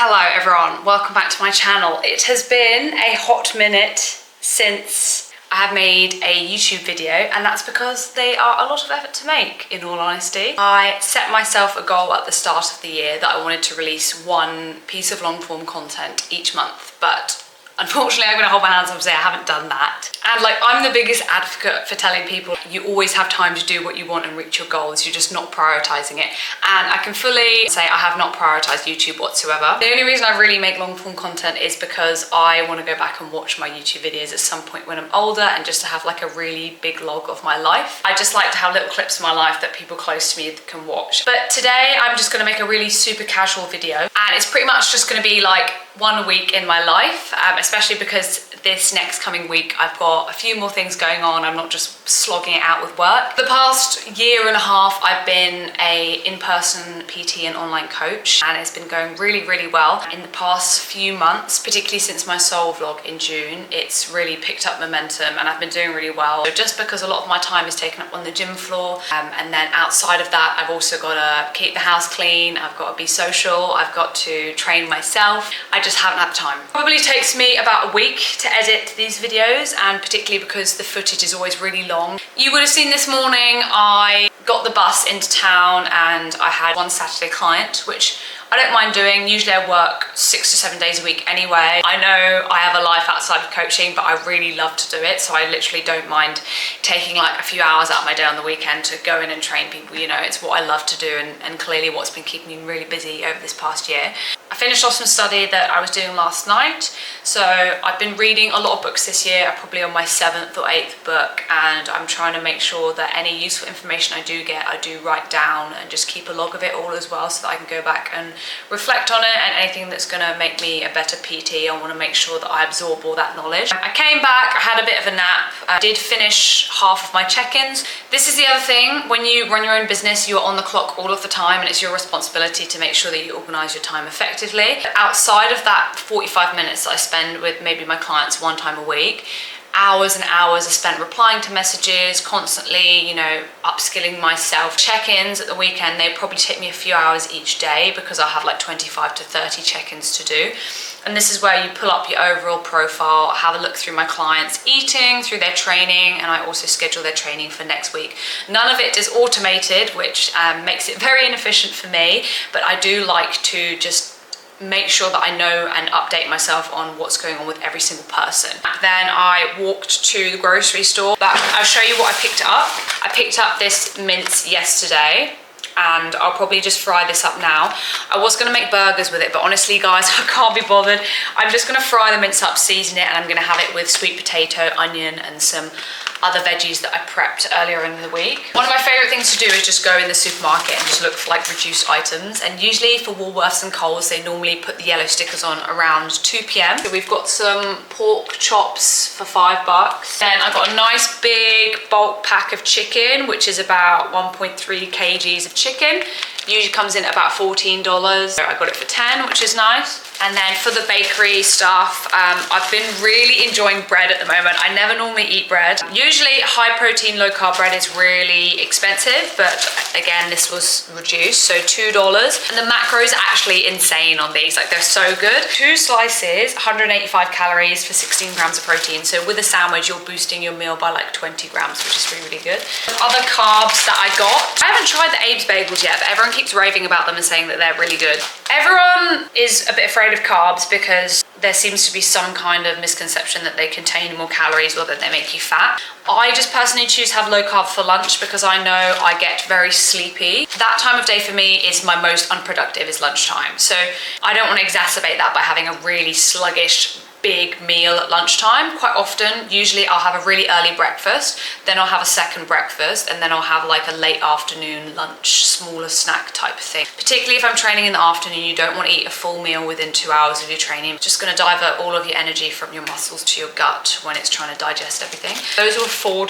Hello everyone, welcome back to my channel. It has been a hot minute since I have made a YouTube video, and that's because they are a lot of effort to make, in all honesty. I set myself a goal at the start of the year that I wanted to release one piece of long form content each month, but unfortunately I'm gonna hold my hands up and say I haven't done that. And I'm the biggest advocate for telling people you always have time to do what you want and reach your goals, you're just not prioritizing it. And I can fully say I have not prioritized YouTube whatsoever. The only reason I really make long form content is because I want to go back and watch my YouTube videos at some point when I'm older, and just to have a really big log of my life. I just like to have little clips of my life that people close to me can watch. But today I'm just gonna make a really super casual video, and it's pretty much just gonna be one week in my life, especially because this next coming week I've got a few more things going on. I'm not just slogging it out with work. The past year and a half I've been a in-person PT and online coach, and it's been going really, really well. In the past few months, particularly since my soul vlog in June, it's really picked up momentum and I've been doing really well. So just because a lot of my time is taken up on the gym floor, and then outside of that I've also got to keep the house clean, I've got to be social, I've got to train myself. I just haven't had the time. Probably takes me about a week to edit these videos, and particularly because the footage is always really long. You would have seen this morning I got the bus into town and I had one Saturday client, which I don't mind doing. Usually I work 6 to 7 days a week anyway. I know I have a life outside of coaching, but I really love to do it. So I literally don't mind taking a few hours out of my day on the weekend to go in and train people. You know, it's what I love to do, and clearly what's been keeping me really busy over this past year. I finished off some study that I was doing last night. So I've been reading a lot of books this year. I'm probably on my 7th or 8th book, and I'm trying to make sure that any useful information I do get, I do write down and just keep a log of it all as well, so that I can go back and reflect on it, and anything that's going to make me a better PT, I want to make sure that I absorb all that knowledge. I came back, I had a bit of a nap. I did finish half of my check-ins. This is the other thing, when you run your own business, you're on the clock all of the time, and it's your responsibility to make sure that you organize your time effectively. Outside of that 45 minutes that I spend with maybe my clients one time a week, hours and hours are spent replying to messages, constantly, upskilling myself. Check-ins at the weekend, they probably take me a few hours each day because I have 25 to 30 check-ins to do. And this is where you pull up your overall profile, have a look through my clients' eating, through their training, and I also schedule their training for next week. None of it is automated, which makes it very inefficient for me, but I do like to just make sure that I know and update myself on what's going on with every single person. Then I walked to the grocery store, but I'll show you what I picked up. I picked up this mince yesterday, and I'll probably just fry this up now. I was gonna make burgers with it, but honestly guys, I can't be bothered. I'm just gonna fry the mince up, season it, and I'm gonna have it with sweet potato, onion, and some other veggies that I prepped earlier in the week. One of my favorite things to do is just go in the supermarket and just look for reduced items. And usually for Woolworths and Coles, they normally put the yellow stickers on around 2 p.m. So we've got some pork chops for $5. Then I got a nice big bulk pack of chicken, which is about 1.3 kgs of chicken. Usually comes in at about $14. So I got it for 10, which is nice. And then for the bakery stuff, I've been really enjoying bread at the moment. I never normally eat bread. Usually high protein, low carb bread is really expensive, but again, this was reduced, so $2. And the macro is actually insane on these, they're so good. 2 slices, 185 calories for 16 grams of protein. So with a sandwich, you're boosting your meal by 20 grams, which is really, really good. Other carbs that I got, I haven't tried the Abe's bagels yet, but everyone keeps raving about them and saying that they're really good. Everyone is a bit afraid of carbs because there seems to be some kind of misconception that they contain more calories or that they make you fat. I just personally choose to have low carb for lunch because I know I get very sleepy. That time of day for me is my most unproductive, is lunchtime. So I don't want to exacerbate that by having a really sluggish big meal at lunchtime. Quite often, usually I'll have a really early breakfast, then I'll have a second breakfast, and then I'll have a late afternoon lunch, smaller snack type of thing. Particularly if I'm training in the afternoon, you don't want to eat a full meal within 2 hours of your training. It's just going to divert all of your energy from your muscles to your gut when it's trying to digest everything. Those were $4.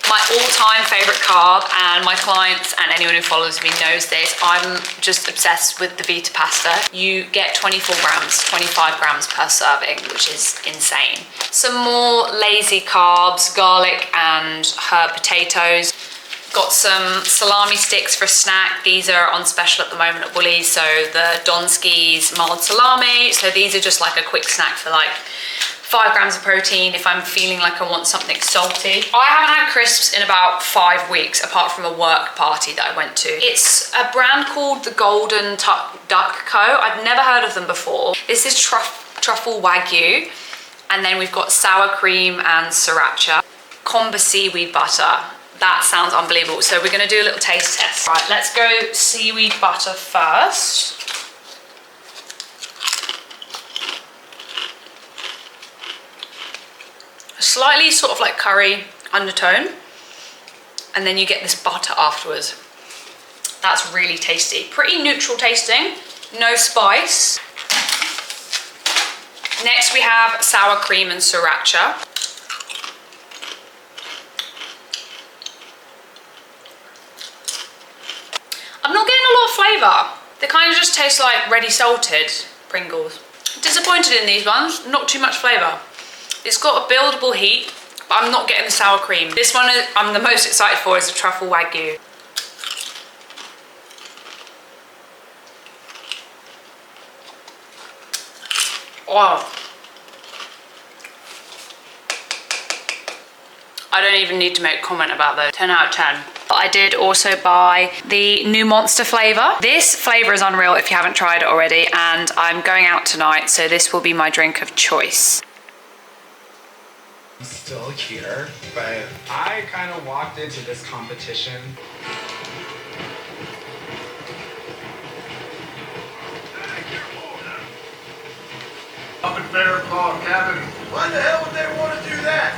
My all-time favorite carb, and my clients and anyone who follows me knows this, I'm just obsessed with the Vita pasta. You get 24 grams, 25 grams per serving, which is insane. Some more lazy carbs, garlic and herb potatoes. Got some salami sticks for a snack. These are on special at the moment at Woolies. So the Donski's mild salami. So these are just like a quick snack for like 5 grams of protein if I'm feeling like I want something salty. I haven't had crisps in about 5 weeks, apart from a work party that I went to. It's a brand called the Golden Duck Co. I've never heard of them before. This is truffle wagyu. And then we've got sour cream and sriracha. Kombu seaweed butter. That sounds unbelievable. So we're gonna do a little taste test. Right, let's go seaweed butter first. A slightly sort of like curry undertone. And then you get this butter afterwards. That's really tasty. Pretty neutral tasting, no spice. Next we have sour cream and sriracha. I'm not getting a lot of flavour. They kind of just taste like ready salted Pringles. Disappointed in these ones, not too much flavour. It's got a buildable heat, but I'm not getting the sour cream. This one I'm the most excited for is the truffle wagyu. Oh. I don't even need to make a comment about those. 10 out of 10. I did also buy the new Monster flavour. This flavour is unreal if you haven't tried it already, and I'm going out tonight, so this will be my drink of choice. I'm still here, but I kind of walked into this competition. Up at Bear Claw Cabin. Why the hell would they want to do that?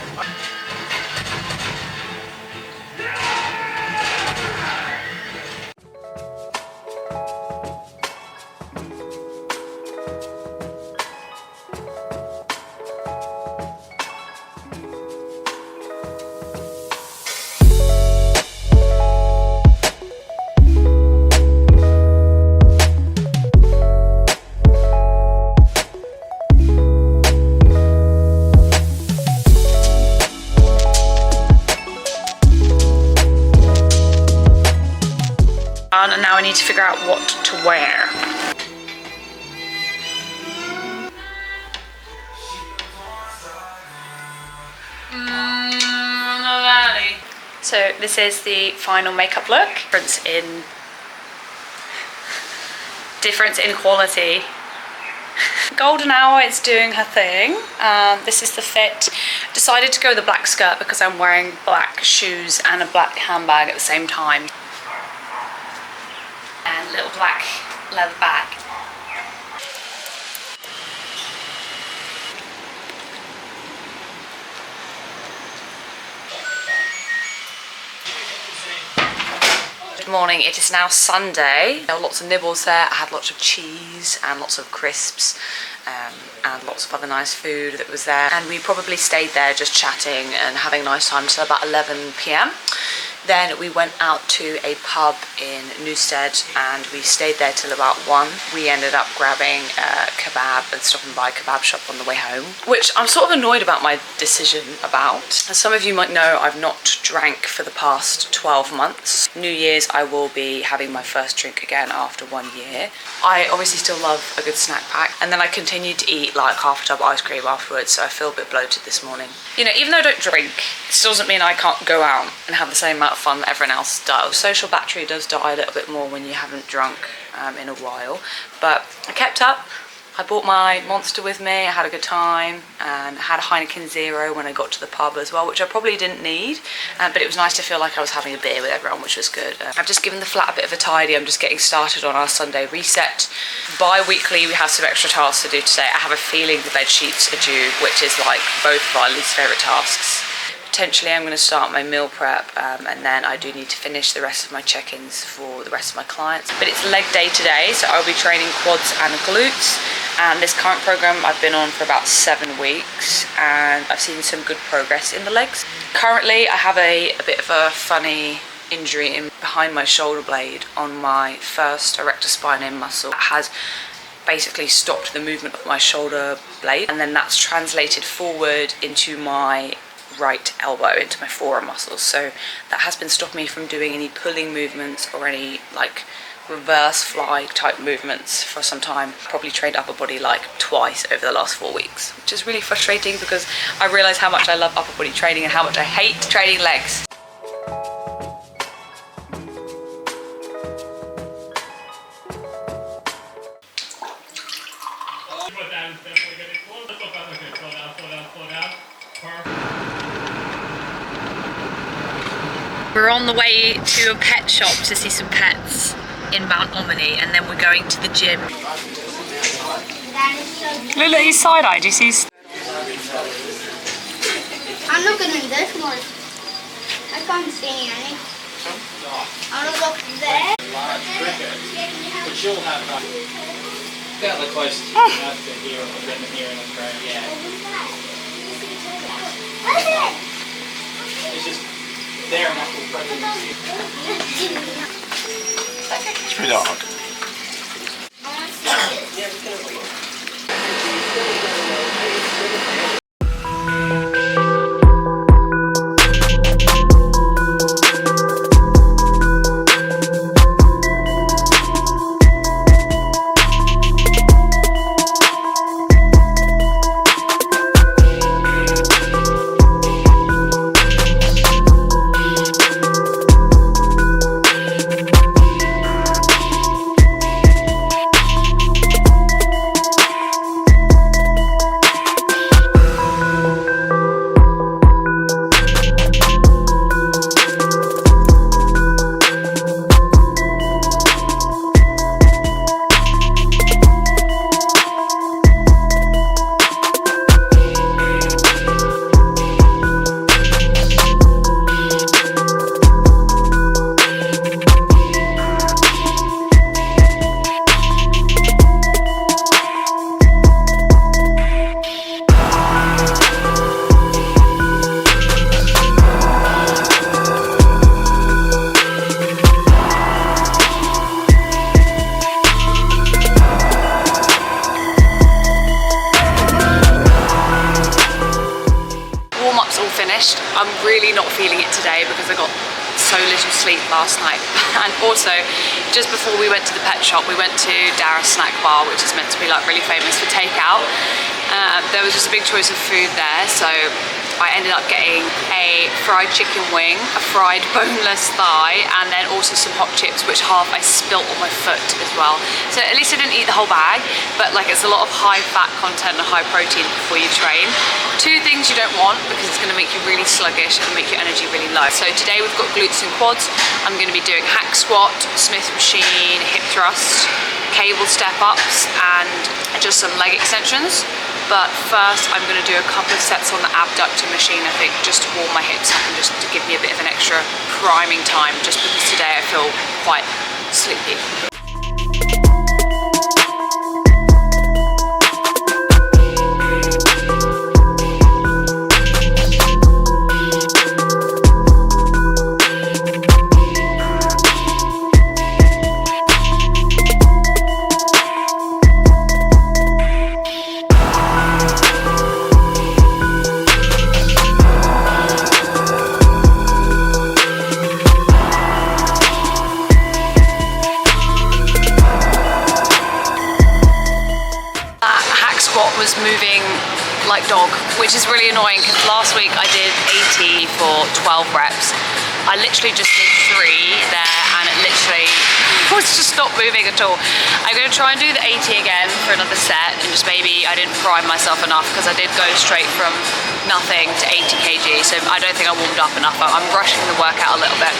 And now I need to figure out what to wear. So this is the final makeup look. Difference in quality. Golden Hour is doing her thing. This is the fit. Decided to go with the black skirt because I'm wearing black shoes and a black handbag at the same time. And a little black leather bag. Good morning, it is now Sunday. There were lots of nibbles there. I had lots of cheese and lots of crisps and lots of other nice food that was there. And we probably stayed there just chatting and having a nice time till about 11 p.m. Then we went out to a pub in Newstead and we stayed there till about 1. We ended up grabbing a kebab and stopping by a kebab shop on the way home, which I'm sort of annoyed about my decision about. As some of you might know, I've not drank for the past 12 months. New Year's I will be having my first drink again after 1 year. I obviously still love a good snack pack, and then I continued to eat like half a tub of ice cream afterwards, so I feel a bit bloated this morning. You know, even though I don't drink, it still doesn't mean I can't go out and have the same amount of fun that everyone else does. Social battery does die a little bit more when you haven't drunk in a while, but I kept up. I brought my Monster with me, I had a good time, and I had a Heineken Zero when I got to the pub as well, which I probably didn't need, but it was nice to feel like I was having a beer with everyone, which was good. I've just given the flat a bit of a tidy. I'm just getting started on our Sunday reset. Bi-weekly we have some extra tasks to do today. I have a feeling the bed sheets are due, which is like both of our least favourite tasks. Potentially I'm going to start my meal prep, and then I do need to finish the rest of my check-ins for the rest of my clients. But it's leg day today, so I'll be training quads and glutes. And this current program I've been on for about 7 weeks, and I've seen some good progress in the legs. Currently I have a bit of a funny injury behind my shoulder blade on my first erector spinae muscle. It has basically stopped the movement of my shoulder blade, and then that's translated forward into my right elbow into my forearm muscles, so that has been stopping me from doing any pulling movements or any like reverse fly type movements for some time. Probably trained upper body like twice over the last 4 weeks, which is really frustrating because I realise how much I love upper body training and how much I hate training legs. We're on the way to a pet shop to see some pets in Mount Omni, and then we're going to the gym. Look at his side eye, do you see? I'm looking in this one. I can't see any. I'm gonna look there. But you'll have about the closest you can have to here, or getting here in Australia. Yeah. It's just their knuckle preference. Sweet dog. I'm really not feeling it today because I got so little sleep last night. And also, just before we went to the pet shop, we went to Dara's snack bar, which is meant to be like really famous for takeout. There was just a big choice of food there, so I ended up getting a fried chicken wing, a fried boneless thigh, and then also some hot chips, which half I spilt on my foot as well. So at least I didn't eat the whole bag, but like it's a lot of high fat content and high protein before you train. Two things you don't want because it's going to make you really sluggish and make your energy really low. So today we've got glutes and quads. I'm going to be doing hack squat, Smith machine, hip thrust, cable step ups, and just some leg extensions. But first I'm going to do a couple of sets on the abductor machine, I think, just to warm my hips up and just to give me a bit of an extra priming time, just because today I feel quite sleepy. Was moving like dog, which is really annoying because last week I did 80 for 12 reps. I literally just did 3 there and it literally was just not moving at all. I'm going to try and do the 80 again for another set, and just maybe I didn't prime myself enough because I did go straight from nothing to 80 kg, so I don't think I warmed up enough. I'm rushing the workout a little bit.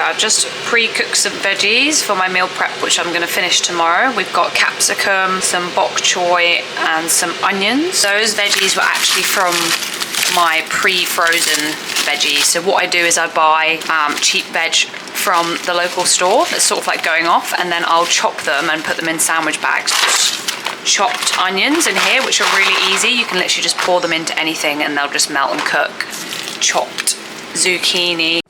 I've just pre-cooked some veggies for my meal prep, which I'm going to finish tomorrow. We've got capsicum, some bok choy, and some onions. Those veggies were actually from my pre-frozen veggies. So what I do is I buy cheap veg from the local store that's sort of like going off, and then I'll chop them and put them in sandwich bags. Chopped onions in here, which are really easy. You can literally just pour them into anything and they'll just melt and cook. Chopped zucchini.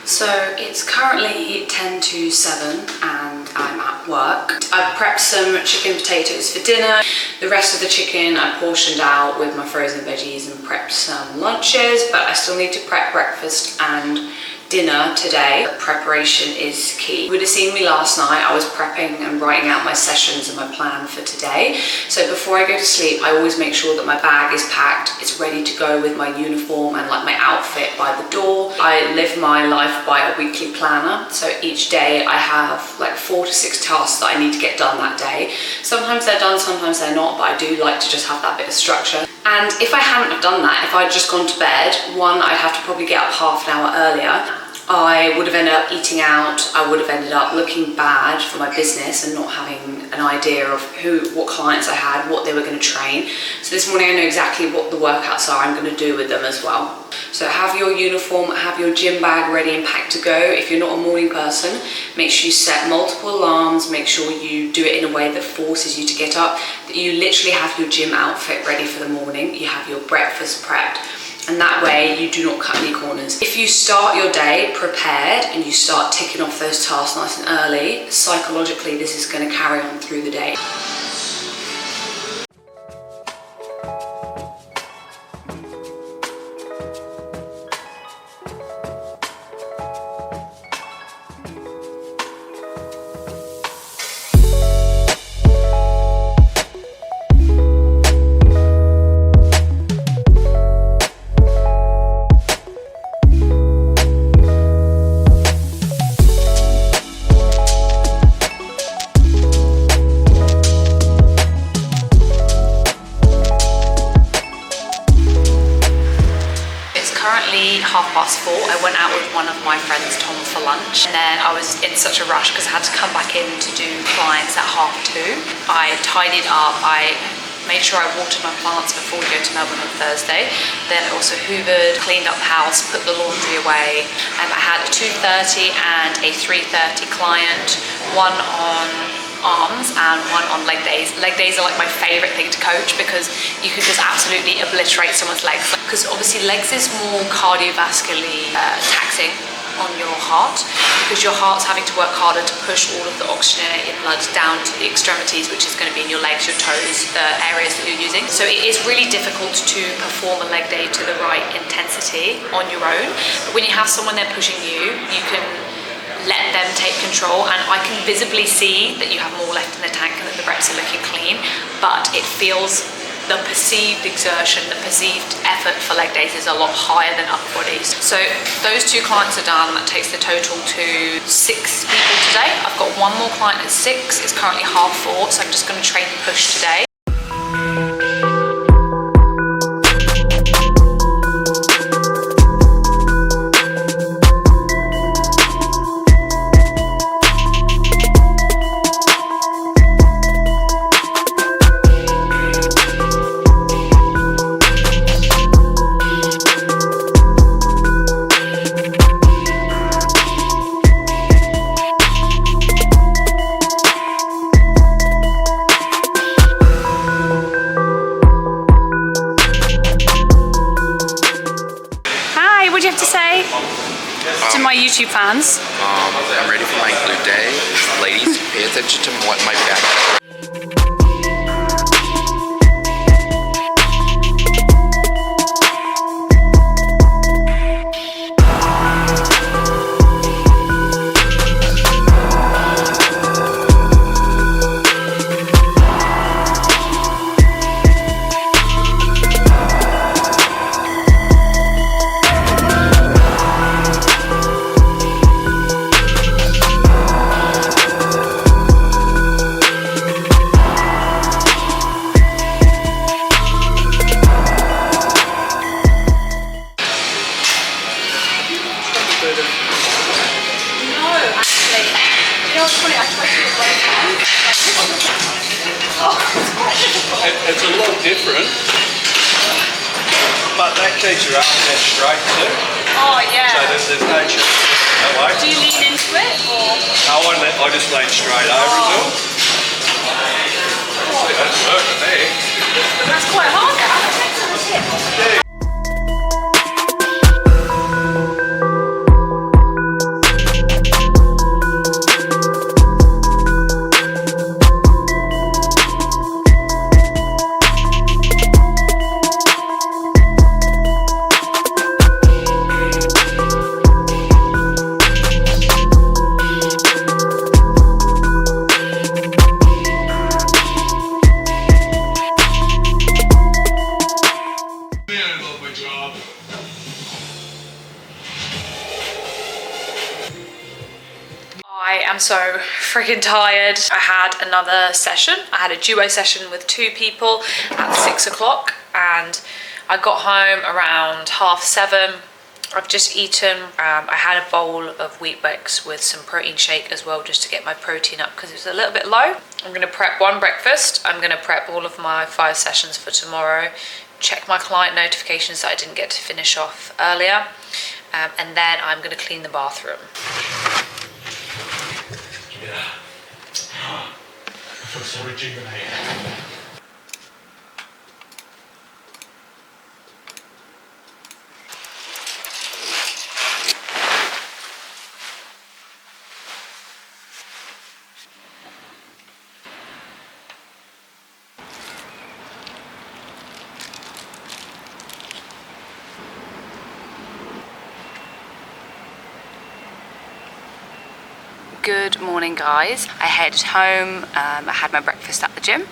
So it's currently 10 to 7 and I'm at work. I've prepped some chicken potatoes for dinner. The rest of the chicken I portioned out with my frozen veggies and prepped some lunches, but I still need to prep breakfast and dinner today. Preparation is key. You would have seen me last night. I was prepping and writing out my sessions and my plan for today. So before I go to sleep, I always make sure that my bag is packed. It's ready to go with my uniform and like my outfit by the door. I live my life by a weekly planner. So each day I have like 4 to 6 tasks that I need to get done that day. Sometimes they're done, sometimes they're not, but I do like to just have that bit of structure. And if I hadn't have done that, if I'd just gone to bed, one, I'd have to probably get up half an hour earlier. I would have ended up eating out. I would have ended up looking bad for my business and not having an idea of what clients I had, what they were going to train. So this morning I know exactly what the workouts are I'm going to do with them as well. So have your uniform, have your gym bag ready and packed to go. If you're not a morning person, make sure you set multiple alarms, make sure you do it in a way that forces you to get up, that you literally have your gym outfit ready for the morning, you have your breakfast prepped. And that way you do not cut any corners. If you start your day prepared and you start ticking off those tasks nice and early, psychologically this is going to carry on through the day. Currently 4:30. I went out with one of my friends, Tom, for lunch, and then I was in such a rush because I had to come back in to do clients at 2:30. I tidied up, I made sure I watered my plants before we go to Melbourne on Thursday. Then I also hoovered, cleaned up the house, put the laundry away. I had a 2:30 and a 3:30 client, one on arms and one on leg days. Leg days are like my favorite thing to coach because you could just absolutely obliterate someone's legs. Because obviously legs is more cardiovascularly taxing on your heart, because your heart's having to work harder to push all of the oxygenated blood down to the extremities, which is going to be in your legs, your toes, the areas that you're using. So it is really difficult to perform a leg day to the right intensity on your own. But when you have someone there pushing you, you can let them take control, and I can visibly see that you have more left in the tank and that the reps are looking clean, but it feels the perceived exertion, the perceived effort for leg days is a lot higher than upper bodies. So those 2 clients are done. That takes the total to 6 people today. I've got one more client at 6. It's currently 4:30, so I'm just going to train push today. To my YouTube fans. I'm ready for my glute day. Ladies, pay attention to what my back is. You know what's funny? I tried to do it both hands. Oh, it's quite difficult. It's a lot different, but that keeps your arm head straight too. Oh, yeah. So there's no change that way. Do you lean into it, or? No, I just lean straight over as well. See, that's working there. That's quite hard, guys. That's a tip. I am so freaking tired. I had another session. I had a duo session with 2 people at 6 o'clock and I got home around 7:30. I've just eaten. I had a bowl of Weet-Bix with some protein shake as well just to get my protein up because it was a little bit low. I'm gonna prep one breakfast. I'm gonna prep all of my 5 sessions for tomorrow, check my client notifications that I didn't get to finish off earlier, and then I'm gonna clean the bathroom. I feel so rejuvenated. Good morning, guys. I headed home. I had my breakfast at the gym.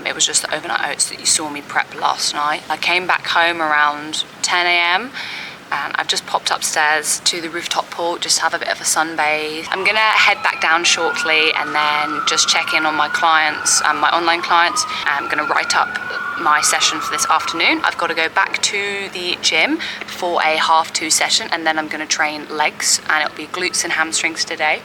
It was just the overnight oats that you saw me prep last night. I came back home around 10 a.m. and I've just popped upstairs to the rooftop pool just to have a bit of a sunbathe. I'm gonna head back down shortly and then just check in on my clients, my online clients. I'm gonna write up my session for this afternoon. I've got to go back to the gym for a 1/2 session and then I'm gonna train legs and it'll be glutes and hamstrings today.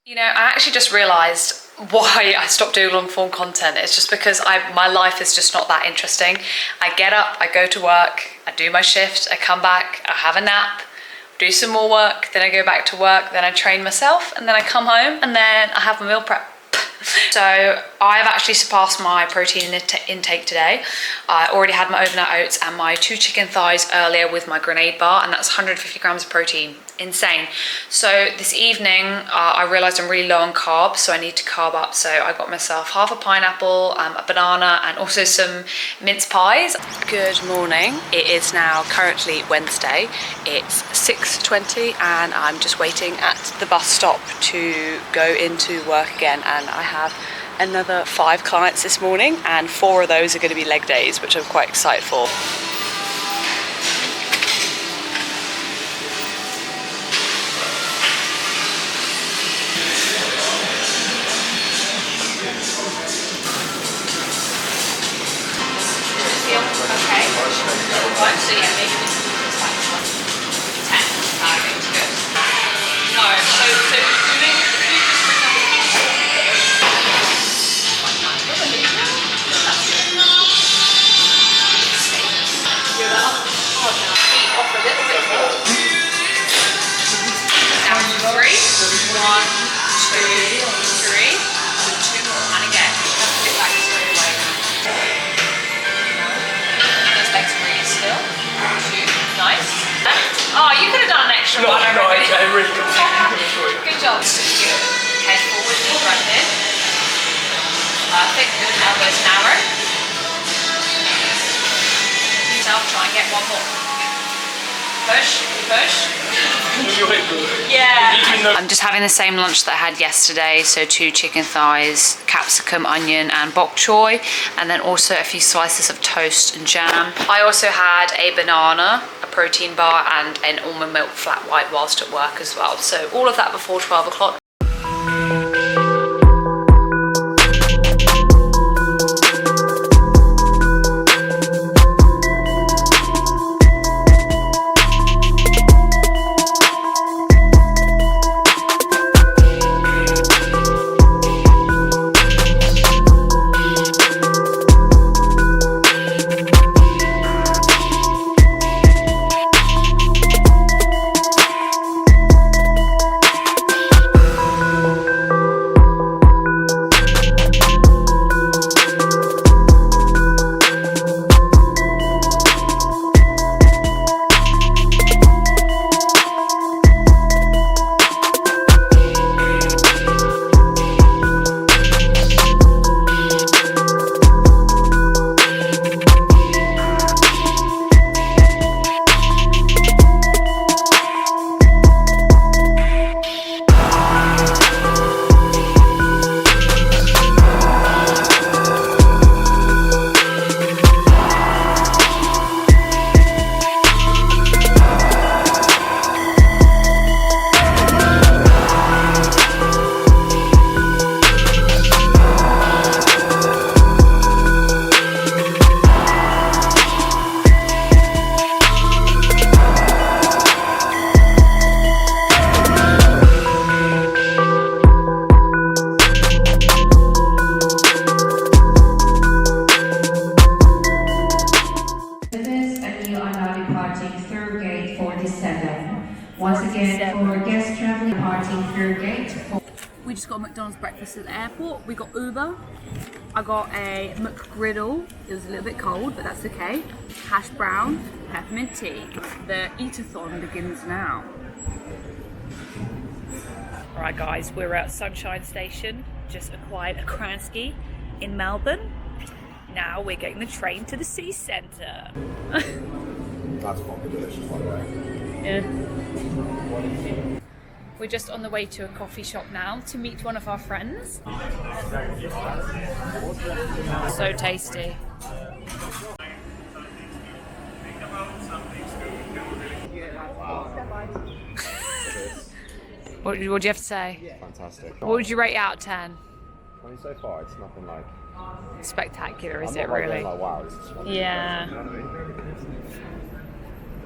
You know, I actually just realised why I stopped doing long form content. It's just because my life is just not that interesting. I get up, I go to work, I do my shift, I come back, I have a nap, do some more work, then I go back to work, then I train myself, and then I come home and then I have my meal prep. So I've actually surpassed my protein intake today. I already had my overnight oats and my 2 chicken thighs earlier with my grenade bar, and that's 150 grams of protein. Insane. So this evening I realized I'm really low on carbs, so I need to carb up. So I got myself half a pineapple, a banana, and also some mince pies. Good morning. It is now currently Wednesday. It's 6:20 and I'm just waiting at the bus stop to go into work again, and I have another 5 clients this morning and 4 of those are going to be leg days, which I'm quite excited for. So yeah, maybe this is like 10. It's good. No, so doing, if you just bring up the feet off a little bit more. Down to 3. 1, 2, 3. 2 more. And again, flip back straight away. Those legs really still. 2, nice. Oh, you could have done an extra one. I really Good job. Good. Head forward, knee breath in. Perfect. Good. Elbows narrow. Yourself, try and get one more. Push, push. Yeah. I'm just having the same lunch that I had yesterday, so 2 chicken thighs, capsicum, onion and bok choy, and then also a few slices of toast and jam. I also had a banana, a protein bar and an almond milk flat white whilst at work as well. So all of that before 12 o'clock. We just got a McDonald's breakfast at the airport. We got Uber. I got a McGriddle. It was a little bit cold, but that's okay. Hash brown, peppermint tea. The eat-a-thon begins now. Alright guys, we're at Sunshine Station. Just acquired a Kransky in Melbourne. Now we're getting the train to the Sea Centre. That's fucking delicious, by the way. Yeah. We're just on the way to a coffee shop now to meet one of our friends. So tasty. What do you have to say? Fantastic. What would you rate out of 10? I mean, so far it's nothing like Spectacular, is I'm it not like really? going like, wow, this is funny. Yeah. You know what I mean?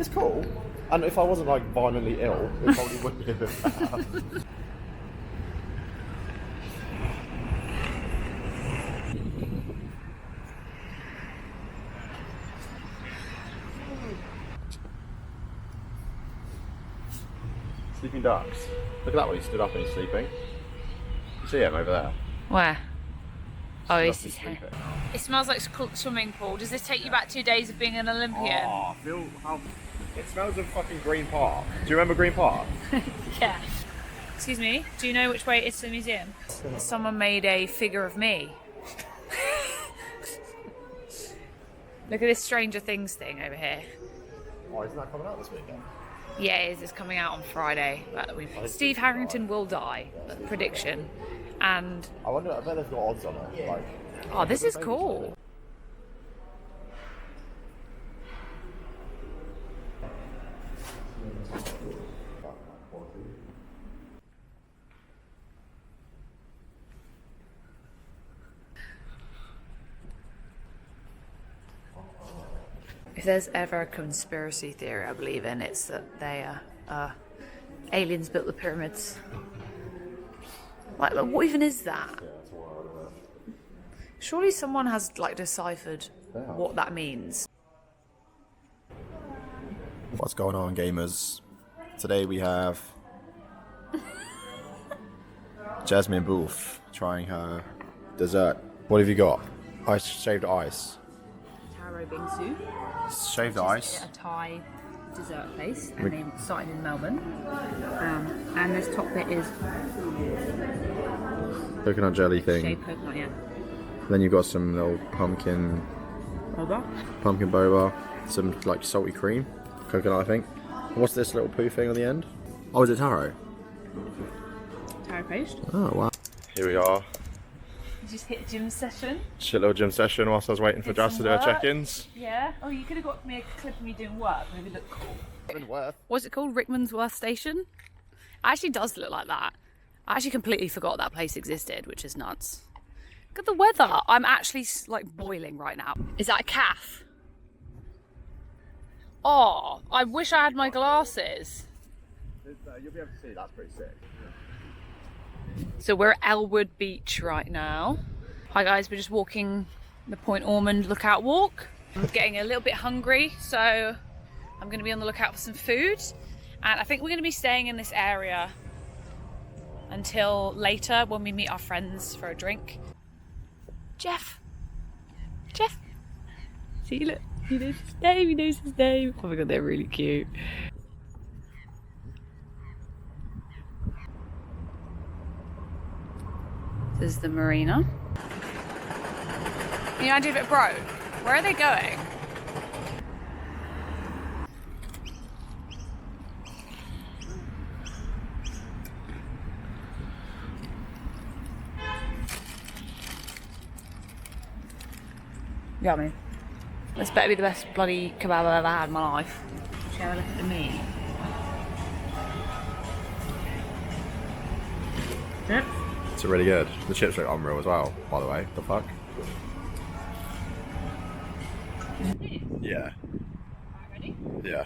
It's cool. And if I wasn't like violently ill, it probably would be a bit better. Sleeping ducks. Look at that one, he stood up and he's sleeping. You see him over there? Where? Oh, Lovely this is sleep here. It smells like swimming pool. Does this take you back to your days of being an Olympian? Oh, feel how... It smells of fucking Green Park. Do you remember Green Park? Yeah. Excuse me, do you know which way it is to the museum? Someone made a figure of me. Look at this Stranger Things thing over here. Oh, isn't that coming out this weekend? Yeah, it is. It's coming out on Friday. Steve Harrington will die. Prediction. And I wonder, I bet they've got odds on it. Like, oh, this is cool. If there's ever a conspiracy theory I believe in, it's that they aliens built the pyramids. Like, what even is that? Surely someone has like deciphered what that means. what's going on, gamers? Today we have Jasmine Booth trying her dessert. What have you got? Ice, shaved ice. Taro bingsu. Shaved ice. A Thai dessert place, and they started in Melbourne. And this top bit is Coconut jelly thing. shaved coconut, yeah. Then you've got some little pumpkin boba, some like salty cream, coconut I think. What's this little poo thing on the end? Oh, is it taro? Taro paste. Oh wow. Here we are. You just hit gym session. Shit little gym session whilst I was waiting for Did Jazz some to do her work. check-ins. Yeah. Oh, you could have got me a clip of me doing work. Maybe look cool. Worth. What's it called? Rickmansworth Station? It actually does look like that. I actually completely forgot that place existed, which is nuts. Look at the weather. I'm actually like boiling right now. Is that a calf? Oh, I wish I had my glasses. You'll be able to see, that's pretty sick. So we're at Elwood Beach right now. Hi guys, we're just walking the Point Ormond lookout walk. I'm getting a little bit hungry, so I'm going to be on the lookout for some food. And I think we're going to be staying in this area until later when we meet our friends for a drink. Jeff. See, look, he knows his name. Oh my god, they're really cute. This is the marina. The idea of it broke. Where are they going? Yummy. This better be the best bloody kebab I've ever had in my life. Shall I have a look at the meat? Yep. It's really good. The chips look unreal as well, by the way. The fuck? Yeah. Ready? Yeah.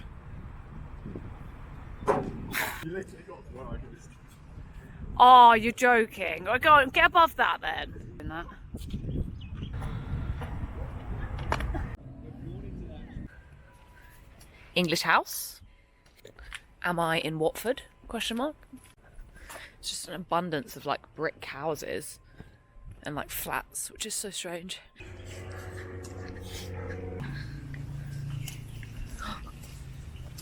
Oh, you're joking. Oh, go on, get above that then. English house. Am I in Watford? Question mark. It's just an abundance of like brick houses and like flats, which is so strange.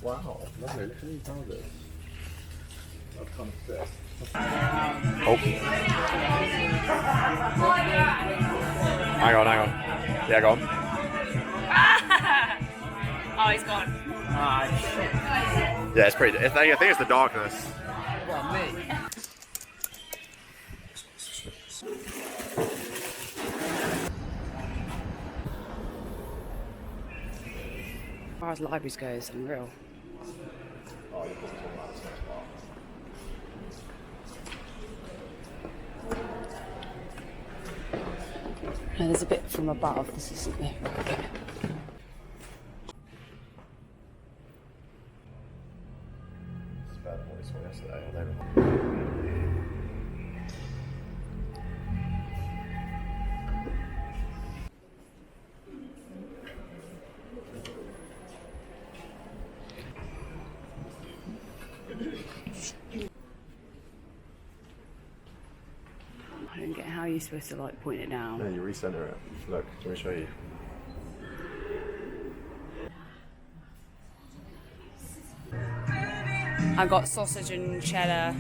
Wow, lovely. Look at these houses. That's kind of sick. Oh. Hang on. Yeah, go on. Oh, he's gone. Yeah, it's pretty. I think it's the darkness. As far as libraries go, it's unreal. No, there's a bit from above. This isn't there. Right, okay. It's better than what we saw yesterday. I don't get how you you supposed to like point it down? No, you recenter it. Look, let me show you. I got sausage and cheddar.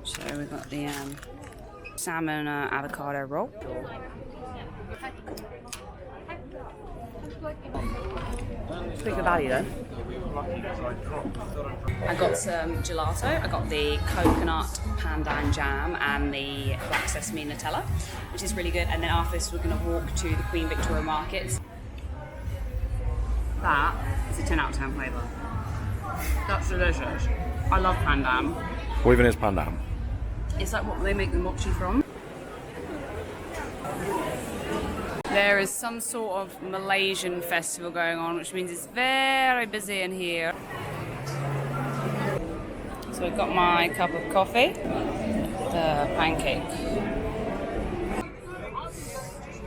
So we got the salmon avocado roll. Pretty good value though. I got some gelato. I got the coconut pandan jam and the black sesame Nutella, which is really good. And then after this, we're going to walk to the Queen Victoria Market. That is a 10 out of 10 flavour. That's delicious. I love pandan. What even is pandan? It's like what they make the mochi from. There is some sort of Malaysian festival going on, which means it's very busy in here. So I've got my cup of coffee, the pancake.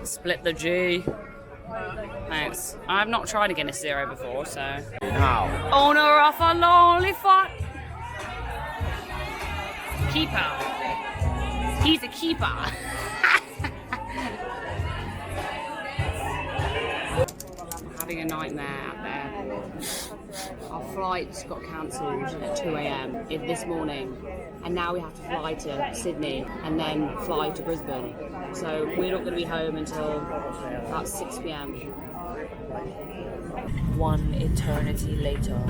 Split the G. Thanks. I've not tried a Guinness Zero before, so. Ow. Owner of a lollipop. Keeper. He's a keeper. Having a nightmare out there. Our flight got cancelled at 2 a.m. this morning, and now we have to fly to Sydney and then fly to Brisbane. So we're not going to be home until about 6 p.m. One eternity later.